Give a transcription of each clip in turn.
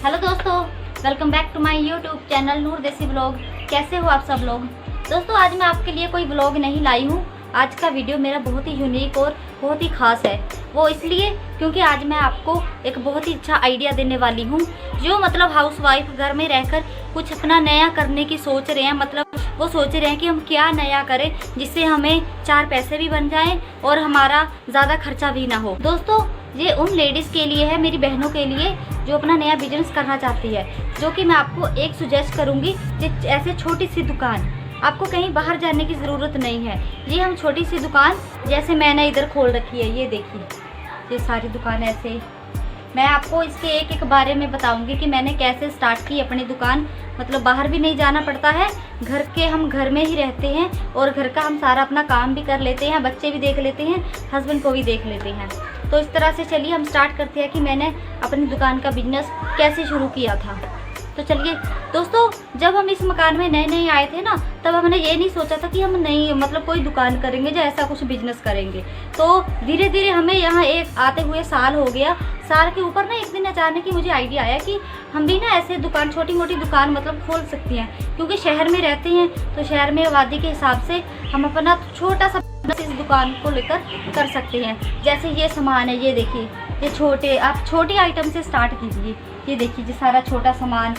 Hello दोस्तों, welcome back to my YouTube channel Noor Desi blog. कैसे हो आप सब लोग। दोस्तों आज मैं आपके लिए कोई ब्लॉग नहीं लाई हूँ। आज का वीडियो मेरा बहुत ही यूनिक और बहुत ही ख़ास है। वो इसलिए क्योंकि आज मैं आपको एक बहुत ही अच्छा आइडिया देने वाली हूँ। जो मतलब हाउसवाइफ घर में रहकर कुछ अपना नया करने की सोच रहे हैं, मतलब वो सोच रहे हैं कि हम क्या नया करें जिससे हमें चार पैसे भी बन जाएं और हमारा ज़्यादा खर्चा भी ना हो। दोस्तों ये उन लेडीज़ के लिए है, मेरी बहनों के लिए जो अपना नया बिजनेस करना चाहती है। जो कि मैं आपको एक सुजेस्ट करूँगी, ऐसे छोटी सी दुकान, आपको कहीं बाहर जाने की ज़रूरत नहीं है। ये हम छोटी सी दुकान जैसे मैंने इधर खोल रखी है, ये देखिए, ये सारी दुकान ऐसे। मैं आपको इसके एक एक बारे में बताऊंगी कि मैंने कैसे स्टार्ट की अपनी दुकान। मतलब बाहर भी नहीं जाना पड़ता है, हम घर में ही रहते हैं और घर का हम सारा अपना काम भी कर लेते हैं, बच्चे भी देख लेते हैं, हस्बैंड को भी देख लेते हैं। तो इस तरह से चलिए हम स्टार्ट करते हैं कि मैंने अपनी दुकान का बिजनेस कैसे शुरू किया था। तो चलिए दोस्तों, जब हम इस मकान में नए नए आए थे ना, तब हमने ये नहीं सोचा था कि हम नई मतलब कोई दुकान करेंगे या ऐसा कुछ बिजनेस करेंगे। तो धीरे धीरे हमें यहाँ एक आते हुए साल हो गया। साल के ऊपर ना एक दिन अचानक ही मुझे आइडिया आया कि हम भी ना ऐसे दुकान, छोटी मोटी दुकान मतलब खोल सकती हैं। क्योंकि शहर में रहते हैं तो शहर में आबादी के हिसाब से हम अपना छोटा सा इस दुकान को लेकर कर सकते हैं। जैसे ये सामान है, ये देखिए, ये छोटे, आप छोटे आइटम से स्टार्ट कीजिए। ये देखिए, ये सारा छोटा सामान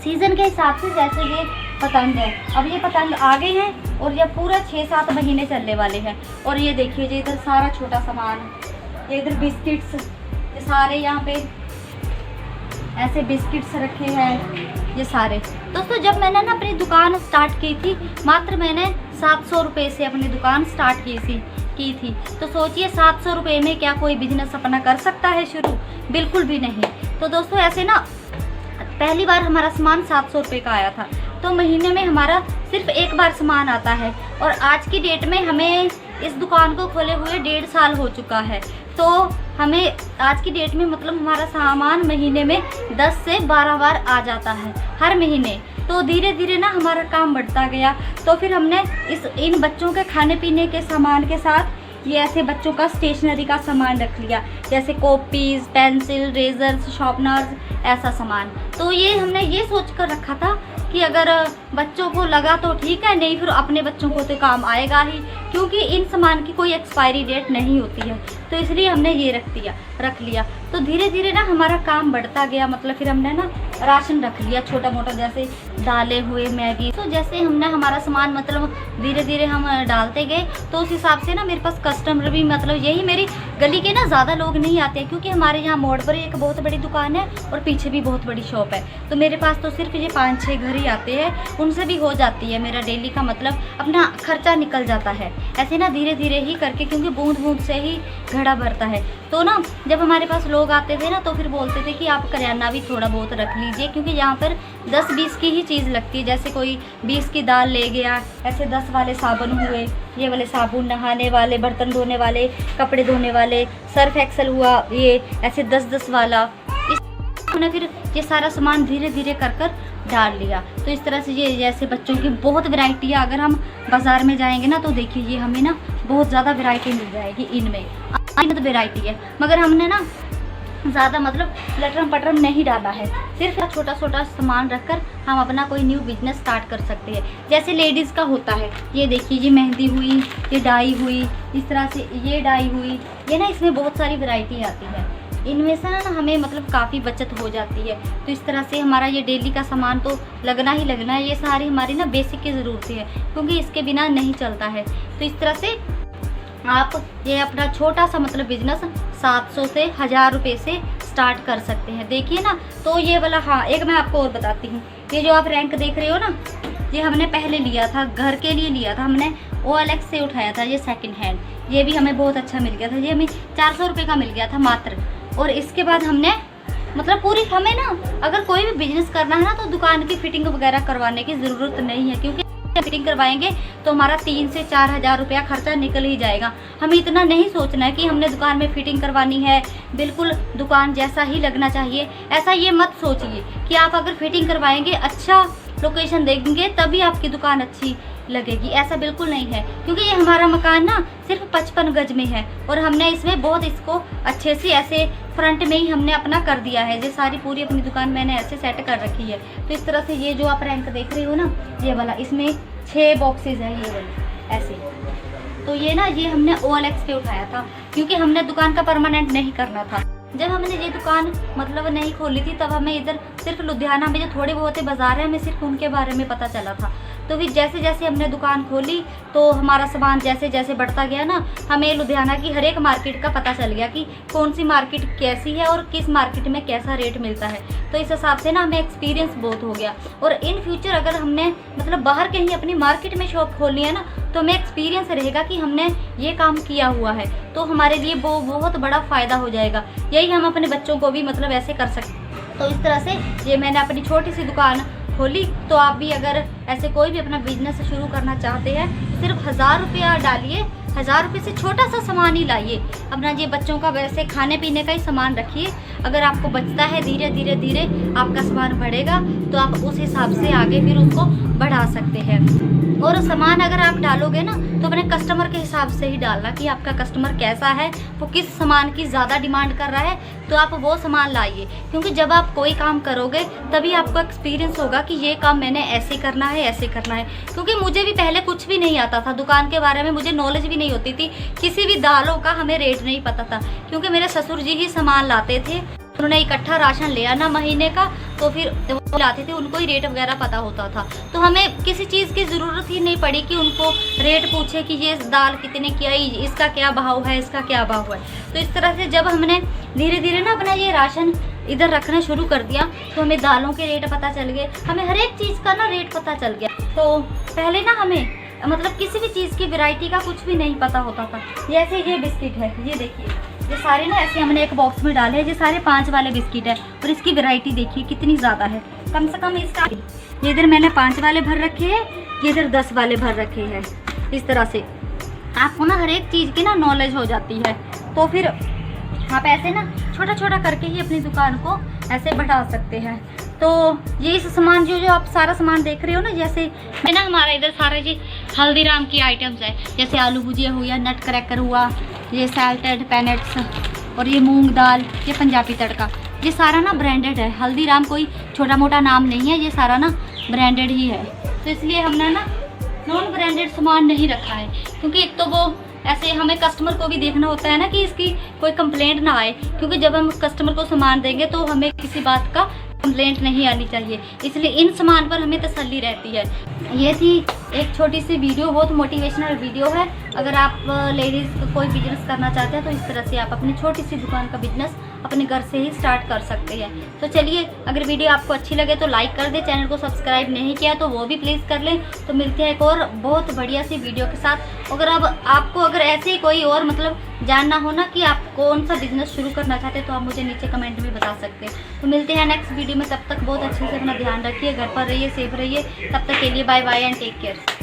सीज़न के हिसाब से, जैसे ये पतंग है, अब ये पतंग आ गए हैं और ये पूरा 6-7 महीने चलने वाले हैं। और ये देखिए, ये इधर सारा छोटा सामान, ये इधर बिस्किट्स, ये सारे यहाँ पे ऐसे बिस्किट्स रखे हैं, ये सारे। दोस्तों जब मैंने ना अपनी दुकान स्टार्ट की थी, मात्र मैंने 700 रुपये से अपनी दुकान स्टार्ट की थी। तो सोचिए 700 रुपये में क्या कोई बिजनेस अपना कर सकता है शुरू? बिल्कुल भी नहीं। तो दोस्तों ऐसे ना पहली बार हमारा सामान 700 रुपये का आया था। तो महीने में हमारा सिर्फ एक बार सामान आता है। और आज की डेट में हमें इस दुकान को खोले हुए 1.5 साल हो चुका है। तो हमें आज की डेट में मतलब हमारा सामान महीने में 10 से 12 बार आ जाता है हर महीने। तो धीरे धीरे ना हमारा काम बढ़ता गया। तो फिर हमने इन बच्चों के खाने पीने के सामान के साथ ये ऐसे बच्चों का स्टेशनरी का सामान रख लिया, जैसे कॉपीज़, पेंसिल, रेजर्स, शार्पनर्स, ऐसा सामान। तो ये हमने ये सोच कर रखा था कि अगर बच्चों को लगा तो ठीक है, नहीं फिर अपने बच्चों को तो काम आएगा ही, क्योंकि इन सामान की कोई एक्सपायरी डेट नहीं होती है। तो इसलिए हमने ये रख लिया। तो धीरे धीरे ना हमारा काम बढ़ता गया। मतलब फिर हमने ना राशन रख लिया छोटा मोटा, जैसे दालें हुए, मैगी। तो जैसे हमने हमारा सामान मतलब धीरे धीरे हम डालते गए, तो उस हिसाब से ना मेरे पास कस्टमर भी, मतलब यही मेरी गली के ना ज़्यादा लोग नहीं आते, क्योंकि हमारे यहाँ मोड़ पर एक बहुत बड़ी दुकान है और पीछे भी बहुत बड़ी शॉप है। तो मेरे पास तो सिर्फ ये 5-6 घर ही आते हैं, उनसे भी हो जाती है मेरा डेली का मतलब अपना खर्चा निकल जाता है। ऐसे ना धीरे धीरे ही करके, क्योंकि बूंद बूंद से ही घड़ा भरता है। तो ना जब हमारे पास लोग आते थे ना, तो फिर बोलते थे कि आप करियाना भी थोड़ा बहुत रख लीजिए, क्योंकि यहाँ पर 10-20 की ही चीज़ लगती है। जैसे कोई 20 की दाल ले गया, ऐसे 10 वाले साबुन हुए, ये वाले साबुन, नहाने वाले, बर्तन धोने वाले, कपड़े धोने वाले, सर्फ एक्सेल हुआ, ये ऐसे 10-10 वाला। हमने फिर ये सारा सामान धीरे धीरे कर डाल लिया। तो इस तरह से ये जैसे बच्चों की बहुत वैरायटी है। अगर हम बाज़ार में जाएंगे ना, तो देखिए ये हमें ना बहुत ज़्यादा वैरायटी मिल जाएगी इनमें, तो वैरायटी है। मगर हमने ना ज़्यादा मतलब लटरम पटरम नहीं डाला है, सिर्फ छोटा छोटा सामान रखकर हम अपना कोई न्यू बिजनेस स्टार्ट कर सकते हैं। जैसे लेडीज़ का होता है, ये देखिए, ये मेहंदी हुई, ये डाई हुई, इस तरह से ये डाई हुई, ये ना इसमें बहुत सारी वैरायटी आती है। इनमें से ना हमें मतलब काफ़ी बचत हो जाती है। तो इस तरह से हमारा ये डेली का सामान तो लगना ही लगना है। ये सारी हमारी ना बेसिक की ज़रूरत है, क्योंकि इसके बिना नहीं चलता है। तो इस तरह से आप ये अपना छोटा सा मतलब बिजनेस 700 से 1000 रुपये से स्टार्ट कर सकते हैं। देखिए ना, तो ये वाला, हाँ एक मैं आपको और बताती हूँ, ये जो आप रैंक देख रहे हो ना, ये हमने पहले लिया था, घर के लिए लिया था हमने, OLX से उठाया था, ये सेकंड हैंड। ये भी हमें बहुत अच्छा मिल गया था, ये हमें 400 रुपये का मिल गया था मात्र। और इसके बाद हमने मतलब पूरी, हमें ना अगर कोई भी बिजनेस करना है ना, तो दुकान की फिटिंग वगैरह करवाने की ज़रूरत नहीं है, क्योंकि फिटिंग करवाएंगे तो हमारा 3 से 4 हज़ार रुपया खर्चा निकल ही जाएगा। हमें इतना नहीं सोचना है कि हमने दुकान में फिटिंग करवानी है, बिल्कुल दुकान जैसा ही लगना चाहिए, ऐसा ये मत सोचिए कि आप अगर फिटिंग करवाएंगे, अच्छा लोकेशन देंगे, तभी आपकी दुकान अच्छी लगेगी, ऐसा बिल्कुल नहीं है। क्योंकि ये हमारा मकान ना सिर्फ 55 गज में है और हमने इसमें बहुत इसको अच्छे से ऐसे फ्रंट में ही हमने अपना कर दिया है। ये सारी पूरी अपनी दुकान मैंने ऐसे सेट कर रखी है। तो इस तरह से ये जो आप रैंक देख रहे हो ना, ये वाला, इसमें 6 बॉक्सेस है ये वाले ऐसे। तो ये ना ये हमने OLX पे उठाया था क्योंकि हमने दुकान का परमानेंट नहीं करना था। जब हमने ये दुकान मतलब नहीं खोली थी तब हमें इधर सिर्फ लुधियाना में जो थोड़े बहुत बाज़ार हैं हमें सिर्फ उनके बारे में पता चला था। तो फिर जैसे जैसे हमने दुकान खोली तो हमारा सामान जैसे जैसे बढ़ता गया ना, हमें लुधियाना की हर एक मार्केट का पता चल गया कि कौन सी मार्केट कैसी है और किस मार्केट में कैसा रेट मिलता है। तो इस हिसाब से ना हमें एक्सपीरियंस बहुत हो गया। और इन फ्यूचर अगर हमने मतलब बाहर कहीं अपनी मार्केट में शॉप खोलनी है ना, तो हमें एक्सपीरियंस रहेगा कि हमने ये काम किया हुआ है, तो हमारे लिए वो बहुत बड़ा फ़ायदा हो जाएगा। यही हम अपने बच्चों को भी मतलब ऐसे कर सकते। तो इस तरह से ये मैंने अपनी छोटी सी दुकान खोली। तो आप भी अगर ऐसे कोई भी अपना बिजनेस शुरू करना चाहते हैं, सिर्फ 1000 रुपया डालिए, 1000 रुपये से छोटा सा सामान ही लाइए। अपना ये बच्चों का वैसे खाने पीने का ही सामान रखिए। अगर आपको बचता है धीरे धीरे धीरे आपका सामान बढ़ेगा तो आप उस हिसाब से आगे फिर उसको बढ़ा सकते हैं। और सामान अगर आप डालोगे ना तो अपने कस्टमर के हिसाब से ही डालना कि आपका कस्टमर कैसा है, वो किस सामान की ज़्यादा डिमांड कर रहा है, तो आप वो सामान लाइए। क्योंकि जब आप कोई काम करोगे तभी आपको एक्सपीरियंस होगा कि ये काम मैंने ऐसे करना है, ऐसे करना है। क्योंकि मुझे भी पहले कुछ भी नहीं आता था, दुकान के बारे में मुझे नॉलेज भी नहीं होती थी, किसी भी दालों का हमें रेट नहीं पता था। क्योंकि मेरे ससुर जी ही सामान लाते थे, उन्होंने इकट्ठा राशन लिया ना महीने का, तो फिर वो लाते थे, उनको ही रेट वगैरह पता होता था। तो हमें किसी चीज़ की ज़रूरत ही नहीं पड़ी कि उनको रेट पूछे कि ये दाल कितने की आई, इसका क्या भाव है, इसका क्या भाव है। तो इस तरह से जब हमने धीरे धीरे ना अपना ये राशन इधर रखना शुरू कर दिया तो हमें दालों के रेट पता चल गए, हमें हर एक चीज़ का ना रेट पता चल गया। तो पहले ना हमें मतलब किसी भी चीज़ की वैरायटी का कुछ भी नहीं पता होता था। जैसे ये बिस्किट है, ये देखिए, ये सारे ना ऐसे हमने एक बॉक्स में डाले हैं। ये सारे 5 वाले बिस्किट है और इसकी वैरायटी देखिए कितनी ज़्यादा है। कम से कम इसका ये इधर मैंने 5 वाले भर रखे हैं, ये इधर 10 वाले भर रखे हैं। इस तरह से आपको ना हर एक चीज़ की ना नॉलेज हो जाती है। तो फिर आप ऐसे ना छोटा छोटा करके ही अपनी दुकान को ऐसे बढ़ा सकते हैं। तो ये इस सामान जो आप सारा सामान देख रहे हो ना, जैसे है ना हमारा इधर सारा ये हल्दीराम की आइटम्स है। जैसे आलू भुजिया हुआ, नट क्रैकर हुआ, ये सैल्टेड पैनेट्स और ये मूंग दाल, ये पंजाबी तड़का, ये सारा ना ब्रांडेड है। हल्दीराम कोई छोटा मोटा नाम नहीं है, ये सारा ना ब्रांडेड ही है। तो इसलिए हमने ना नॉन ब्रांडेड सामान नहीं रखा है। क्योंकि एक तो वो ऐसे हमें कस्टमर को भी देखना होता है ना कि इसकी कोई कंप्लेंट ना आए। क्योंकि जब हम कस्टमर को सामान देंगे तो हमें किसी बात का कंप्लेंट नहीं आनी चाहिए, इसलिए इन सामान पर हमें तसल्ली रहती है। ये थी एक छोटी सी वीडियो, बहुत मोटिवेशनल वीडियो है। अगर आप लेडीज़ कोई बिजनेस करना चाहते हैं तो इस तरह से आप अपनी छोटी सी दुकान का बिजनेस अपने घर से ही स्टार्ट कर सकते हैं। तो चलिए, अगर वीडियो आपको अच्छी लगे तो लाइक कर दें, चैनल को सब्सक्राइब नहीं किया तो वो भी प्लीज़ कर लें। तो मिलते हैं एक और बहुत बढ़िया सी वीडियो के साथ। अगर अब आपको अगर ऐसे ही कोई और मतलब जानना हो ना कि आप कौन सा बिजनेस शुरू करना चाहते हैं तो आप मुझे नीचे कमेंट में बता सकते हैं। तो मिलते हैं नेक्स्ट वीडियो में, तब तक बहुत अच्छे से अपना ध्यान रखिए, घर पर रहिए, सेफ रहिए। तब तक के लिए bye bye and take care.